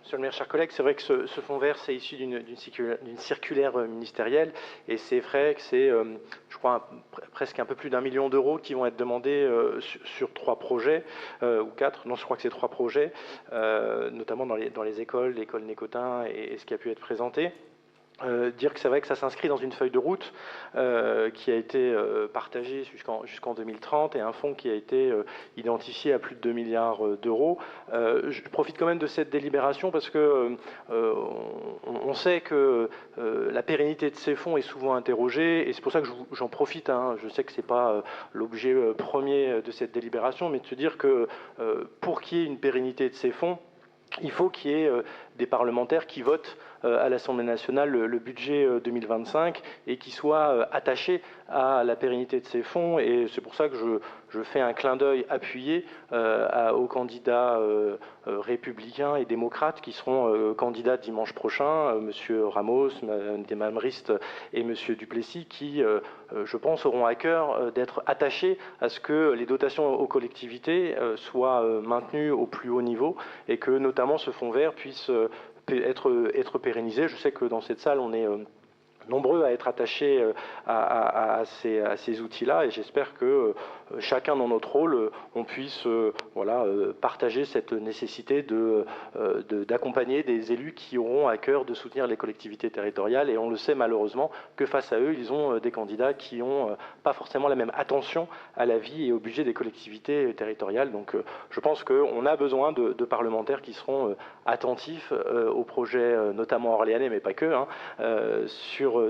Monsieur le maire, chers collègues, c'est vrai que ce fonds vert, c'est issu d'une circulaire ministérielle, et c'est vrai que c'est, je crois, presque un peu plus d'1 million d'euros qui vont être demandés sur 3 projets, ou 4, non, je crois que c'est 3 projets, notamment dans les écoles, l'école Nécotin et ce qui a pu être présenté. Dire que c'est vrai que ça s'inscrit dans une feuille de route qui a été partagée jusqu'en 2030 et un fonds qui a été identifié à plus de 2 milliards d'euros. Je profite quand même de cette délibération parce que on sait que la pérennité de ces fonds est souvent interrogée, et c'est pour ça que j'en profite. Je sais que ce n'est pas l'objet premier de cette délibération, mais de se dire que pour qu'il y ait une pérennité de ces fonds, il faut qu'il y ait des parlementaires qui votent à l'Assemblée nationale le budget 2025 et qui soient attachés à la pérennité de ces fonds. Et c'est pour ça que je fais un clin d'œil appuyé aux candidats républicains et démocrates qui seront candidats dimanche prochain, M. Ramos, Mme Desmamristes et M. Duplessis, qui, je pense, auront à cœur d'être attachés à ce que les dotations aux collectivités soient maintenues au plus haut niveau et que notamment ce fonds vert puisse être pérennisé. Je sais que dans cette salle, on est nombreux à être attachés à ces outils-là, et j'espère que chacun dans notre rôle, on puisse partager cette nécessité d'accompagner des élus qui auront à cœur de soutenir les collectivités territoriales. Et on le sait malheureusement que face à eux, ils ont des candidats qui n'ont pas forcément la même attention à la vie et au budget des collectivités territoriales. Donc je pense qu'on a besoin de parlementaires qui seront attentifs aux projets, notamment orléanais, mais pas que,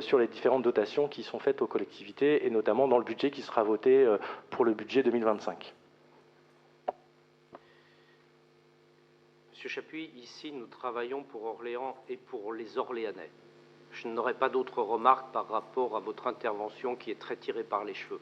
sur les différentes dotations qui sont faites aux collectivités, et notamment dans le budget qui sera voté pour le budget 2025. Monsieur Chapuis, ici nous travaillons pour Orléans et pour les Orléanais. Je n'aurai pas d'autres remarques par rapport à votre intervention qui est très tirée par les cheveux.